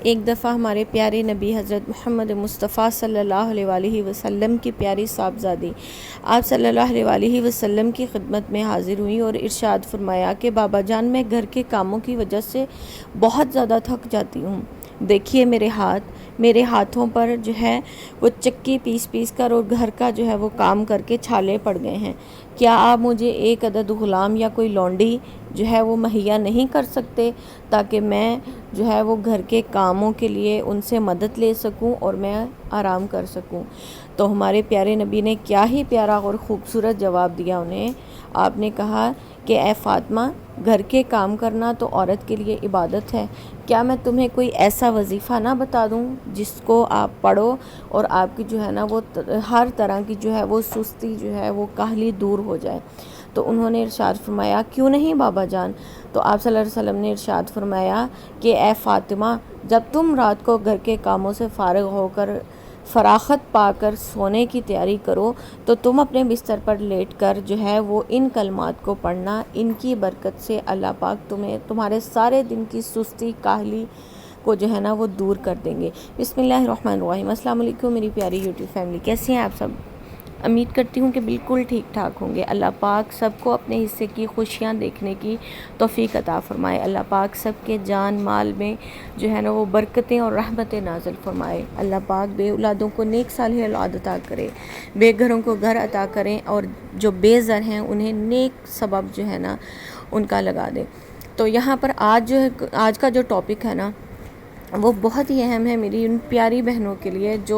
ایک دفعہ ہمارے پیارے نبی حضرت محمد مصطفیٰ صلی اللہ علیہ وآلہ وسلم کی پیاری صاحبزادی آپ صلی اللہ علیہ وآلہ وسلم کی خدمت میں حاضر ہوئیں اور ارشاد فرمایا کہ بابا جان، میں گھر کے کاموں کی وجہ سے بہت زیادہ تھک جاتی ہوں۔ دیکھیے میرے ہاتھوں پر جو ہے وہ چکی پیس کر اور گھر کا جو ہے وہ کام کر کے چھالے پڑ گئے ہیں۔ کیا آپ مجھے ایک عدد غلام یا کوئی لونڈی جو ہے وہ مہیا نہیں کر سکتے تاکہ میں جو ہے وہ گھر کے کاموں کے لیے ان سے مدد لے سکوں اور میں آرام کر سکوں؟ تو ہمارے پیارے نبی نے کیا ہی پیارا اور خوبصورت جواب دیا انہیں۔ آپ نے کہا کہ اے فاطمہ، گھر کے کام کرنا تو عورت کے لیے عبادت ہے۔ کیا میں تمہیں کوئی ایسا وظیفہ نہ بتا دوں جس کو آپ پڑھو اور آپ کی جو ہے نا وہ ہر طرح کی جو ہے وہ سستی جو ہے وہ کاہلی دور ہو جائے؟ تو انہوں نے ارشاد فرمایا، کیوں نہیں بابا جان؟ تو آپ صلی اللہ علیہ وسلم نے ارشاد فرمایا کہ اے فاطمہ، جب تم رات کو گھر کے کاموں سے فارغ ہو کر فراغت پا کر سونے کی تیاری کرو تو تم اپنے بستر پر لیٹ کر جو ہے وہ ان کلمات کو پڑھنا۔ ان کی برکت سے اللہ پاک تمہیں تمہارے سارے دن کی سستی کاہلی کو جو ہے نا وہ دور کر دیں گے۔ بسم اللہ الرحمن الرحیم۔ السلام علیکم میری پیاری یوٹیوب فیملی، کیسے ہیں آپ سب؟ امید کرتی ہوں کہ بالکل ٹھیک ٹھاک ہوں گے۔ اللہ پاک سب کو اپنے حصے کی خوشیاں دیکھنے کی توفیق عطا فرمائے۔ اللہ پاک سب کے جان مال میں جو ہے نا وہ برکتیں اور رحمتیں نازل فرمائے۔ اللہ پاک بے اولادوں کو نیک صالح اولاد عطا کرے، بے گھروں کو گھر عطا کریں، اور جو بے زر ہیں انہیں نیک سبب جو ہے نا ان کا لگا دے۔ تو یہاں پر آج کا جو ٹاپک ہے نا وہ بہت ہی اہم ہے میری ان پیاری بہنوں کے لیے جو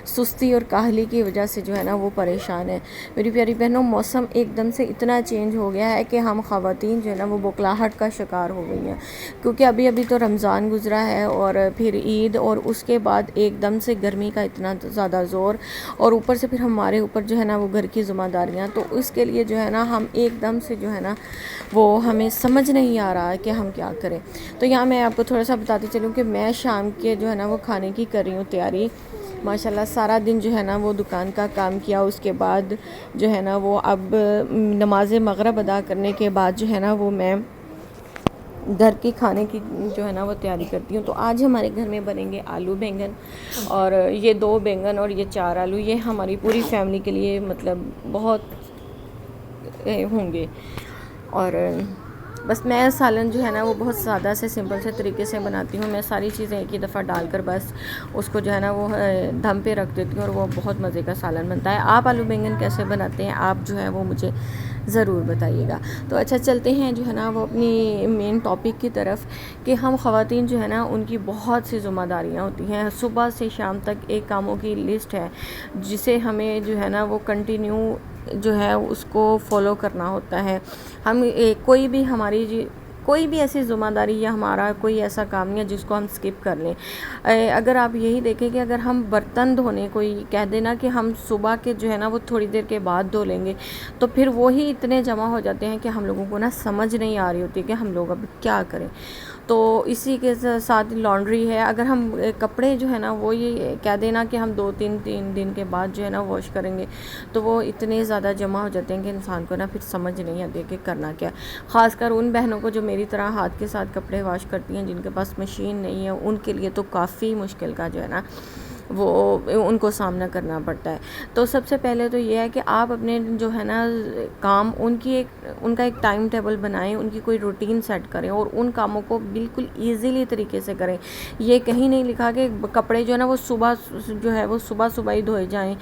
سستی اور کاہلی کی وجہ سے جو ہے نا وہ پریشان ہے۔ میری پیاری بہنوں، موسم ایک دم سے اتنا چینج ہو گیا ہے کہ ہم خواتین جو ہے نا وہ بکلاہٹ کا شکار ہو گئی ہیں، کیونکہ ابھی تو رمضان گزرا ہے اور پھر عید، اور اس کے بعد ایک دم سے گرمی کا اتنا زیادہ زور، اور اوپر سے پھر ہمارے اوپر جو ہے نا وہ گھر کی ذمہ داریاں، تو اس کے لیے جو ہے نا ہم ایک دم سے جو ہے نا وہ ہمیں سمجھ نہیں آ رہا ہے کہ ہم کیا کریں۔ تو یہاں میں آپ کو تھوڑا سا بتاتی چلوں کہ میں شام کے جو ہے نا وہ کھانے کی کر رہی ہوں تیاری۔ ماشاءاللہ سارا دن جو ہے نا وہ دکان کا کام کیا، اس کے بعد جو ہے نا وہ اب نماز مغرب ادا کرنے کے بعد جو ہے نا وہ میں گھر کے کھانے کی جو ہے نا وہ تیاری کرتی ہوں۔ تو آج ہمارے گھر میں بنیں گے آلو بینگن، اور یہ 2 بینگن اور یہ 4 آلو، یہ ہماری پوری فیملی کے لیے مطلب بہت ہوں گے۔ اور بس میں سالن جو ہے نا وہ بہت سادہ سے سمپل سے طریقے سے بناتی ہوں۔ میں ساری چیزیں ایک ہی دفعہ ڈال کر بس اس کو جو ہے نا وہ دم پہ رکھ دیتی ہوں، اور وہ بہت مزے کا سالن بنتا ہے۔ آپ آلو بینگن کیسے بناتے ہیں آپ جو ہے وہ مجھے ضرور بتائیے گا۔ تو اچھا چلتے ہیں جو ہے نا وہ اپنی مین ٹاپک کی طرف، کہ ہم خواتین جو ہے نا ان کی بہت سی ذمہ داریاں ہوتی ہیں۔ صبح سے شام تک ایک کاموں کی لسٹ ہے جسے ہمیں جو ہے نا وہ کنٹینیو جو ہے اس کو فالو کرنا ہوتا ہے۔ ہم کوئی بھی ایسی ذمہ داری یا ہمارا کوئی ایسا کام نہیں ہے جس کو ہم سکپ کر لیں۔ اگر آپ یہی دیکھیں کہ اگر ہم برتن دھونے کوئی کہہ دینا کہ ہم صبح کے جو ہے نا وہ تھوڑی دیر کے بعد دھو لیں گے، تو پھر وہی اتنے جمع ہو جاتے ہیں کہ ہم لوگوں کو نا سمجھ نہیں آ رہی ہوتی کہ ہم لوگ اب کیا کریں۔ تو اسی کے ساتھ لانڈری ہے، اگر ہم کپڑے جو ہے نا وہ یہ کہہ دینا کہ ہم 2-3 دن کے بعد جو ہے نا واش کریں گے، تو وہ اتنے زیادہ جمع ہو جاتے ہیں کہ انسان کو نا پھر سمجھ نہیں آتی کہ کرنا کیا۔ خاص کر ان بہنوں کو جو میری طرح ہاتھ کے ساتھ کپڑے واش کرتی ہیں، جن کے پاس مشین نہیں ہے، ان کے لیے تو کافی مشکل کا جو ہے نا وہ ان کو سامنا کرنا پڑتا ہے۔ تو سب سے پہلے تو یہ ہے کہ آپ اپنے جو ہے نا کام ان کا ایک ٹائم ٹیبل بنائیں، ان کی کوئی روٹین سیٹ کریں، اور ان کاموں کو بالکل ایزیلی طریقے سے کریں۔ یہ کہیں نہیں لکھا کہ کپڑے جو ہے نا وہ صبح ہی دھوئے جائیں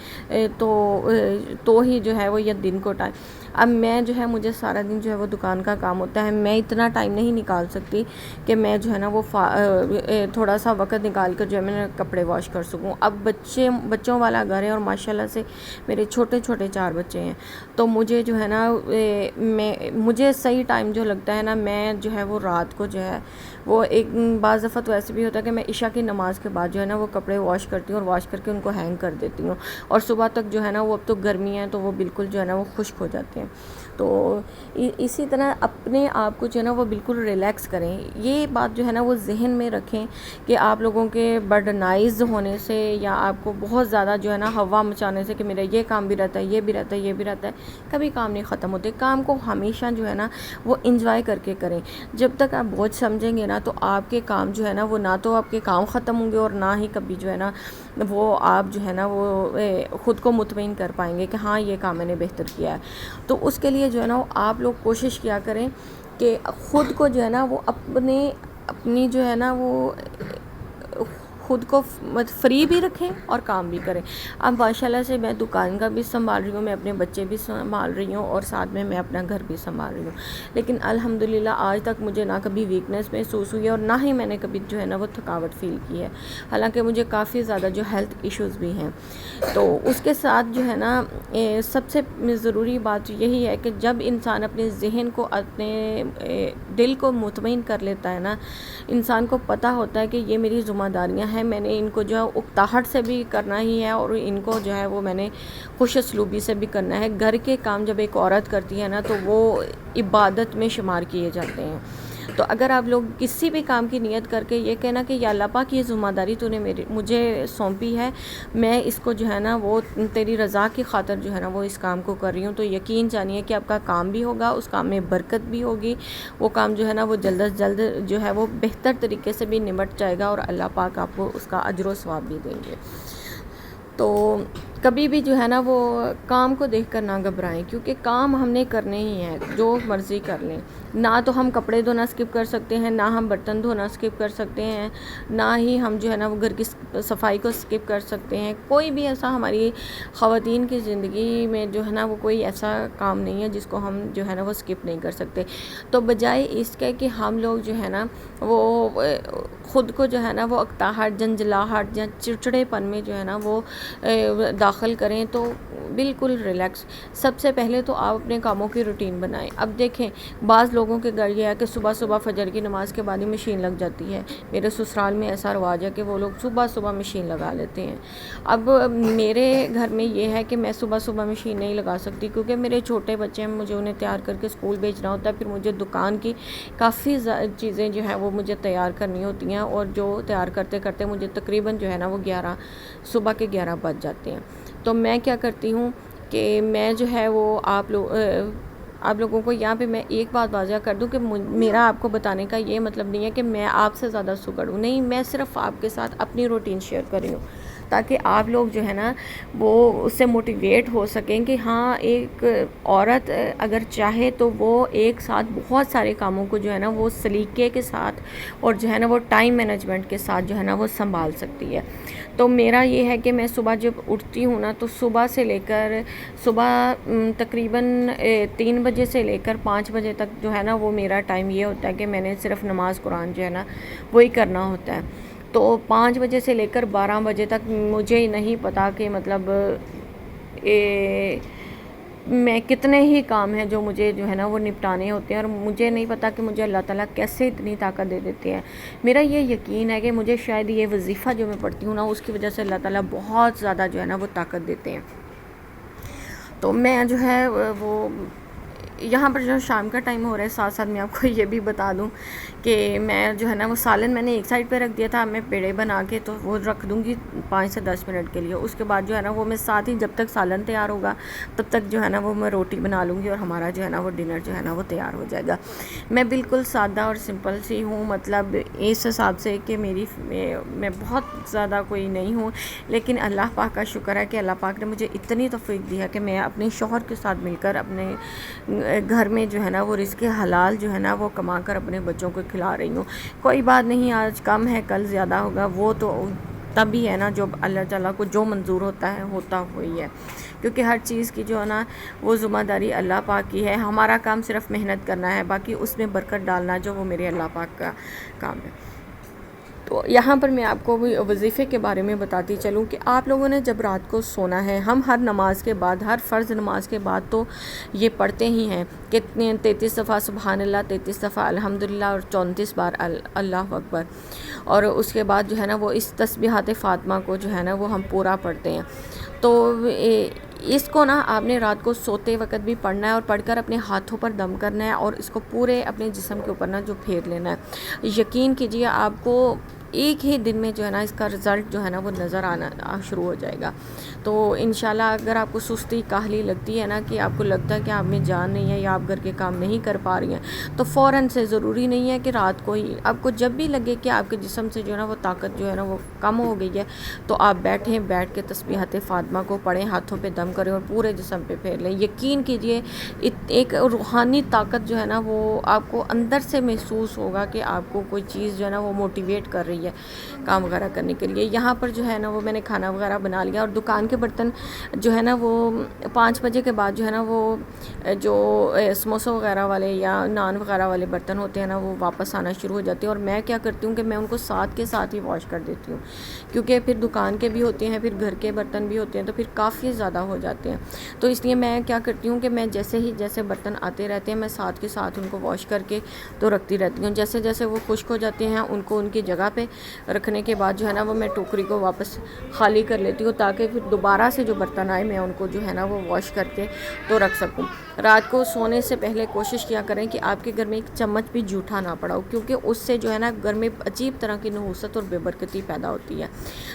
تو ہی جو ہے وہ یہ دن کو ٹائم۔ اب میں جو ہے مجھے سارا دن جو ہے وہ دکان کا کام ہوتا ہے، میں اتنا ٹائم نہیں نکال سکتی کہ میں جو ہے نا وہ تھوڑا سا وقت نکال کر جو ہے میں کپڑے واش کر سکوں۔ اب بچوں والا گھر ہے، اور ماشاءاللہ سے میرے چھوٹے 4 بچے ہیں، تو مجھے جو ہے نا مجھے صحیح ٹائم جو لگتا ہے نا، میں جو ہے وہ رات کو جو ہے وہ ایک بعض دفعہ تو ایسے بھی ہوتا ہے کہ میں عشاء کی نماز کے بعد جو ہے نا وہ کپڑے واش کرتی ہوں، اور واش کر کے ان کو ہینگ کر دیتی ہوں، اور صبح تک جو ہے نا وہ اب تو گرمی ہے تو وہ بالکل جو ہے نا وہ خشک ہو جاتے ہیں۔ تو اسی طرح اپنے آپ کو جو ہے نا وہ بالکل ریلیکس کریں. یہ بات جو ہے نا وہ ذہن میں رکھیں کہ آپ لوگوں کے برڈنائز ہونے سے یا آپ کو بہت زیادہ جو ہے نا ہوا مچانے سے کہ میرا یہ کام بھی رہتا ہے، یہ بھی رہتا ہے، یہ بھی رہتا ہے، کبھی کام نہیں ختم ہوتے. کام کو ہمیشہ جو ہے نا وہ انجوائے کر کے کریں. جب تک آپ بوجھ سمجھیں گے نا تو آپ کے کام جو ہے نا وہ نہ تو آپ کے کام ختم ہوں گے اور نہ ہی کبھی جو ہے نا وہ آپ جو ہے نا وہ خود کو مطمئن کر پائیں گے کہ ہاں یہ کام میں نے بہتر کیا ہے. تو اس کے لیے جو ہے نا آپ لوگ کوشش کیا کریں کہ خود کو جو ہے نا وہ اپنی جو ہے نا وہ خود کو فری بھی رکھیں اور کام بھی کریں. اب ماشاءاللہ سے میں دکان کا بھی سنبھال رہی ہوں، میں اپنے بچے بھی سنبھال رہی ہوں اور ساتھ میں اپنا گھر بھی سنبھال رہی ہوں. لیکن الحمدللہ آج تک مجھے نہ کبھی ویکنیس محسوس ہوئی ہے اور نہ ہی میں نے کبھی جو ہے نا وہ تھکاوٹ فیل کی ہے. حالانکہ مجھے کافی زیادہ جو ہیلتھ ایشوز بھی ہیں. تو اس کے ساتھ جو ہے نا سب سے ضروری بات یہی ہے کہ جب انسان اپنے ذہن کو اپنے دل کو مطمئن کر لیتا ہے نا، انسان کو پتہ ہوتا ہے کہ یہ میری ذمہ داریاں ہیں، میں نے ان کو جو ہے اکتاہٹ سے بھی کرنا ہی ہے اور ان کو جو ہے وہ میں نے خوش اسلوبی سے بھی کرنا ہے. گھر کے کام جب ایک عورت کرتی ہے نا تو وہ عبادت میں شمار کیے جاتے ہیں. تو اگر آپ لوگ کسی بھی کام کی نیت کر کے یہ کہنا کہ یا اللہ پاک یہ ذمہ داری تو نے مجھے سونپی ہے، میں اس کو جو ہے نا وہ تیری رضا کی خاطر جو ہے نا وہ اس کام کو کر رہی ہوں، تو یقین جانیے کہ آپ کا کام بھی ہوگا، اس کام میں برکت بھی ہوگی، وہ کام جو ہے نا وہ جلد از جلد جو ہے وہ بہتر طریقے سے بھی نمٹ جائے گا اور اللہ پاک آپ کو اس کا اجر و ثواب بھی دیں گے. تو کبھی بھی جو ہے نا وہ کام کو دیکھ کر نہ گھبرائیں، کیونکہ کام ہم نے کرنے ہی ہیں، جو مرضی کر لیں. نہ تو ہم کپڑے دھونا اسکپ کر سکتے ہیں، نہ ہم برتن دھونا اسکپ کر سکتے ہیں، نہ ہی ہم جو ہے نا وہ گھر کی صفائی کو اسکپ کر سکتے ہیں. کوئی بھی ایسا ہماری خواتین کی زندگی میں جو ہے نا وہ کوئی ایسا کام نہیں ہے جس کو ہم جو ہے نا وہ اسکپ نہیں کر سکتے. تو بجائے اس کے کہ ہم لوگ جو ہے نا وہ خود کو جو ہے نا وہ اکتاہٹ، جنجلاہٹ یا چڑچڑے پن میں جو ہے نا وہ داخل کریں، تو بالکل ریلیکس. سب سے پہلے تو آپ اپنے کاموں کی روٹین بنائیں. اب دیکھیں بعض لوگوں کے گھر یہ ہے کہ صبح صبح فجر کی نماز کے بعد ہی مشین لگ جاتی ہے. میرے سسرال میں ایسا رواج ہے کہ وہ لوگ صبح صبح مشین لگا لیتے ہیں. اب میرے گھر میں یہ ہے کہ میں صبح صبح مشین نہیں لگا سکتی کیونکہ میرے چھوٹے بچے ہیں، مجھے انہیں تیار کر کے اسکول بھیجنا ہوتا ہے، پھر مجھے دکان کی کافی چیزیں جو ہیں وہ مجھے تیار کرنی ہوتی ہیں اور جو تیار کرتے کرتے مجھے تقریباً جو ہے نا وہ صبح کے 11 بج جاتے ہیں. تو میں کیا کرتی ہوں کہ میں جو ہے وہ آپ لوگوں کو یہاں پہ میں ایک بات واضح کر دوں کہ میرا آپ کو بتانے کا یہ مطلب نہیں ہے کہ میں آپ سے زیادہ سگڑ ہوں، نہیں، میں صرف آپ کے ساتھ اپنی روٹین شیئر کر رہی ہوں تاکہ آپ لوگ جو ہے نا وہ اس سے موٹیویٹ ہو سکیں کہ ہاں ایک عورت اگر چاہے تو وہ ایک ساتھ بہت سارے کاموں کو جو ہے نا وہ سلیقے کے ساتھ اور جو ہے نا وہ ٹائم مینجمنٹ کے ساتھ جو ہے نا وہ سنبھال سکتی ہے. تو میرا یہ ہے کہ میں صبح جب اٹھتی ہوں نا تو صبح سے لے کر صبح تقریباً 3 بجے سے لے کر 5 بجے تک جو ہے نا وہ میرا ٹائم یہ ہوتا ہے کہ میں نے صرف نماز قرآن جو ہے نا وہی کرنا ہوتا ہے. تو 5 بجے سے لے کر 12 بجے تک مجھے نہیں پتا کہ مطلب میں کتنے ہی کام ہیں جو مجھے جو ہے نا وہ نپٹانے ہوتے ہیں اور مجھے نہیں پتا کہ مجھے اللہ تعالیٰ کیسے اتنی طاقت دے دیتے ہیں. میرا یہ یقین ہے کہ مجھے شاید یہ وظیفہ جو میں پڑھتی ہوں نا اس کی وجہ سے اللہ تعالیٰ بہت زیادہ جو ہے نا وہ طاقت دیتے ہیں. تو میں جو ہے وہ یہاں پر جو شام کا ٹائم ہو رہا ہے، ساتھ ساتھ میں آپ کو یہ بھی بتا دوں کہ میں جو ہے نا وہ سالن میں نے ایک سائڈ پہ رکھ دیا تھا. میں پیڑے بنا کے تو وہ رکھ دوں گی 5 سے 10 منٹ کے لیے. اس کے بعد جو ہے نا وہ میں ساتھ ہی جب تک سالن تیار ہوگا تب تک جو ہے نا وہ میں روٹی بنا لوں گی اور ہمارا جو ہے نا وہ ڈنر جو ہے نا وہ تیار ہو جائے گا. میں بالکل سادہ اور سمپل سی ہوں، مطلب اس حساب سے کہ میں بہت زیادہ کوئی نہیں ہوں، لیکن اللہ پاک کا شکر ہے کہ اللہ پاک نے مجھے اتنی توفیق دی ہے کہ میں اپنے شوہر کے ساتھ مل کر اپنے گھر میں جو ہے نا وہ رزق حلال جو ہے نا وہ کما کر اپنے بچوں کو کھلا رہی ہوں. کوئی بات نہیں، آج کم ہے کل زیادہ ہوگا، وہ تو تبھی ہے نا جو اللہ تعالیٰ کو جو منظور ہوتا ہے ہوتا وہی ہے، کیونکہ ہر چیز کی جو ہے نا وہ ذمہ داری اللہ پاک کی ہے. ہمارا کام صرف محنت کرنا ہے، باقی اس میں برکت ڈالنا جو وہ میرے اللہ پاک کا کام ہے. تو یہاں پر میں آپ کو وظیفے کے بارے میں بتاتی چلوں کہ آپ لوگوں نے جب رات کو سونا ہے، ہم ہر نماز کے بعد، ہر فرض نماز کے بعد تو یہ پڑھتے ہی ہیں کہ 33 دفعہ سبحان اللہ، 33 دفعہ الحمدللہ اور 34 بار اللہ اکبر. اور اس کے بعد جو ہے نا وہ اس تسبیحات فاطمہ کو جو ہے نا وہ ہم پورا پڑھتے ہیں. تو اس کو نا آپ نے رات کو سوتے وقت بھی پڑھنا ہے اور پڑھ کر اپنے ہاتھوں پر دم کرنا ہے اور اس کو پورے اپنے جسم کے اوپر نا جو پھیر لینا ہے. یقین کیجئے آپ کو ایک ہی دن میں جو ہے نا اس کا رزلٹ جو ہے نا وہ نظر آنا شروع ہو جائے گا. تو انشاءاللہ اگر آپ کو سستی کاہلی لگتی ہے نا کہ آپ کو لگتا ہے کہ آپ میں جان نہیں ہے یا آپ گھر کے کام نہیں کر پا رہی ہیں تو فوراً سے ضروری نہیں ہے کہ رات کو ہی آپ کو جب بھی لگے کہ آپ کے جسم سے جو ہے نا وہ طاقت جو ہے نا وہ کم ہو گئی ہے تو آپ بیٹھ کے تسبیحات فاطمہ کو پڑھیں, ہاتھوں پہ دم کریں اور پورے جسم پہ پھیر لیں. یقین کیجئے ایک روحانی طاقت جو ہے نا وہ آپ کو اندر سے محسوس ہوگا کہ آپ کو کوئی چیز جو ہے نا وہ موٹیویٹ کر رہی ہے کام وغیرہ کرنے کے لیے. یہاں پر جو ہے نا وہ میں نے کھانا وغیرہ بنا لیا اور دکان کے برتن جو ہے نا وہ 5 بجے کے بعد جو ہے نا وہ جو سموسے وغیرہ والے یا نان وغیرہ والے برتن ہوتے ہیں نا وہ واپس آنا شروع ہو جاتے ہیں. اور میں کیا کرتی ہوں کہ میں ان کو ساتھ کے ساتھ ہی واش کر دیتی ہوں, کیونکہ پھر دکان کے بھی ہوتے ہیں, پھر گھر کے برتن بھی ہوتے ہیں, تو پھر کافی زیادہ ہو جاتے ہیں. تو اس لیے میں کیا کرتی ہوں کہ میں جیسے برتن آتے رہتے ہیں میں ساتھ کے ساتھ ان کو واش کر کے تو رکھتی رہتی ہوں. جیسے وہ خشک ہو جاتے ہیں ان کو ان کی جگہ پہ رکھنے کے بعد جو ہے نا وہ میں ٹوکری کو واپس خالی کر لیتی ہوں تاکہ پھر دوبارہ سے جو برتن آئے میں ان کو جو ہے نا وہ واش کر کے تو رکھ سکوں. رات کو سونے سے پہلے کوشش کیا کریں کہ آپ کے گھر میں ایک چمچ بھی جھوٹا نہ پڑا ہو, کیونکہ اس سے جو ہے نا گھر میں عجیب طرح کی نحوست اور بے برکتی پیدا ہوتی ہے.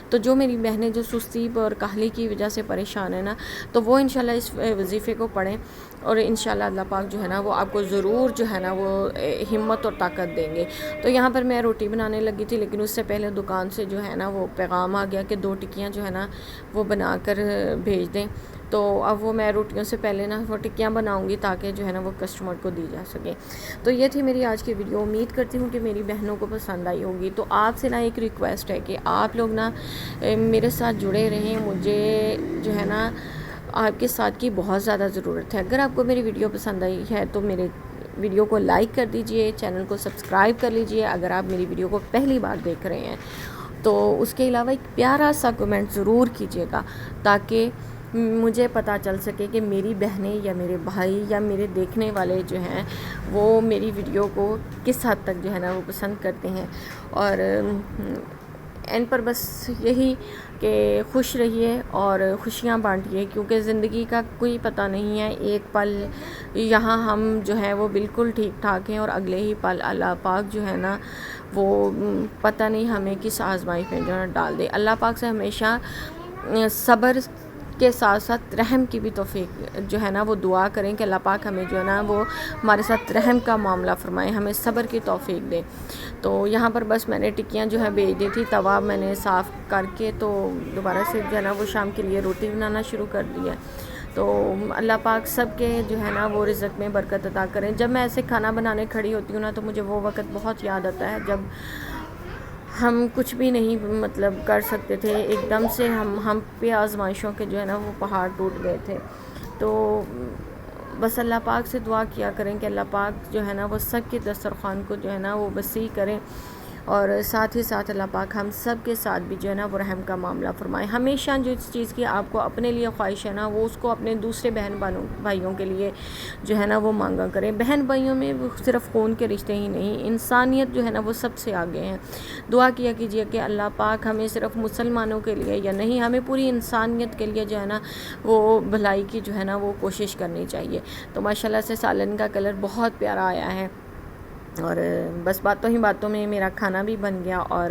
تو جو میری بہنیں جو سستی اور کاہلی کی وجہ سے پریشان ہیں نا تو وہ انشاءاللہ اس وظیفے کو پڑھیں اور انشاءاللہ اللہ پاک جو ہے نا وہ آپ کو ضرور جو ہے نا وہ ہمت اور طاقت دیں گے. تو یہاں پر میں روٹی بنانے لگی تھی, لیکن اس سے پہلے دکان سے جو ہے نا وہ پیغام آ گیا کہ 2 ٹکیاں جو ہے نا وہ بنا کر بھیج دیں. تو اب وہ میں روٹیوں سے پہلے نا وہ ٹکیاں بناؤں گی تاکہ جو ہے نا وہ کسٹمر کو دی جا سکے. تو یہ تھی میری آج کی ویڈیو, امید کرتی ہوں کہ میری بہنوں کو پسند آئی ہوگی. تو آپ سے نا ایک ریکویسٹ ہے کہ آپ لوگ نا میرے ساتھ جڑے رہیں, مجھے جو ہے نا آپ کے ساتھ کی بہت زیادہ ضرورت ہے. اگر آپ کو میری ویڈیو پسند آئی ہے تو میرے ویڈیو کو لائک کر دیجئے, چینل کو سبسکرائب کر لیجئے اگر آپ میری ویڈیو کو پہلی بار دیکھ رہے ہیں. تو اس کے علاوہ ایک پیارا سا کمنٹ ضرور کیجئے گا تاکہ مجھے پتہ چل سکے کہ میری بہنیں یا میرے بھائی یا میرے دیکھنے والے جو ہیں وہ میری ویڈیو کو کس حد تک جو ہے نا وہ پسند کرتے ہیں. اور اینڈ پر بس یہی کہ خوش رہیے اور خوشیاں بانٹیے, کیونکہ زندگی کا کوئی پتہ نہیں ہے. ایک پل یہاں ہم جو ہے وہ بالکل ٹھیک ٹھاک ہیں اور اگلے ہی پل اللہ پاک جو ہے نا وہ پتہ نہیں ہمیں کس آزمائش میں جو ہے ڈال دے. اللہ پاک سے ہمیشہ صبر کے ساتھ ساتھ رحم کی بھی توفیق جو ہے نا وہ دعا کریں کہ اللہ پاک ہمیں جو ہے نا وہ ہمارے ساتھ رحم کا معاملہ فرمائے, ہمیں صبر کی توفیق دے. تو یہاں پر بس میں نے ٹکیاں جو ہے بھیج دی تھی, توا میں نے صاف کر کے تو دوبارہ سے جو ہے نا وہ شام کے لیے روٹی بنانا شروع کر دی ہے. تو اللہ پاک سب کے جو ہے نا وہ رزق میں برکت عطا کریں. جب میں ایسے کھانا بنانے کھڑی ہوتی ہوں نا تو مجھے وہ وقت بہت یاد آتا ہے جب ہم کچھ بھی نہیں مطلب کر سکتے تھے, ایک دم سے ہم پہ آزمائشوں کے جو ہے نا وہ پہاڑ ٹوٹ گئے تھے. تو بس اللہ پاک سے دعا کیا کریں کہ اللہ پاک جو ہے نا وہ سب کے دسترخوان کو جو ہے نا وہ وسیع کریں, اور ساتھ ہی ساتھ اللہ پاک ہم سب کے ساتھ بھی جو ہے نا وہ رحم کا معاملہ فرمائے. ہمیشہ جس چیز کی آپ کو اپنے لیے خواہش ہے نا وہ اس کو اپنے دوسرے بہن بھائیوں کے لیے جو ہے نا وہ مانگا کریں. بہن بھائیوں میں صرف خون کے رشتے ہی نہیں, انسانیت جو ہے نا وہ سب سے آگے ہیں. دعا کیا کیجئے کہ اللہ پاک ہمیں صرف مسلمانوں کے لیے یا نہیں, ہمیں پوری انسانیت کے لیے جو ہے نا وہ بھلائی کی جو ہے نا وہ کوشش کرنی چاہیے. تو ماشاءاللہ سے سالن کا کلر بہت پیارا آیا ہے, اور بس باتوں ہی باتوں میں میرا کھانا بھی بن گیا. اور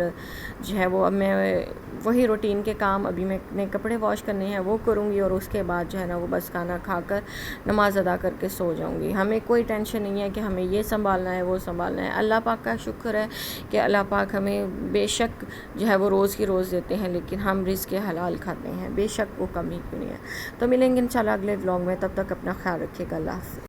جو ہے وہ اب میں وہی روٹین کے کام ابھی میں نے کپڑے واش کرنے ہیں وہ کروں گی, اور اس کے بعد جو ہے نا وہ بس کھانا کھا کر نماز ادا کر کے سو جاؤں گی. ہمیں کوئی ٹینشن نہیں ہے کہ ہمیں یہ سنبھالنا ہے وہ سنبھالنا ہے. اللہ پاک کا شکر ہے کہ اللہ پاک ہمیں بے شک جو ہے وہ روز کی روز دیتے ہیں, لیکن ہم رزق حلال کھاتے ہیں, بے شک وہ کمی کیوں نہیں ہے. تو ملیں گے انشاءاللہ اگلے ولاگ میں, تب تک اپنا خیال رکھیے گا. اللہ حافظ.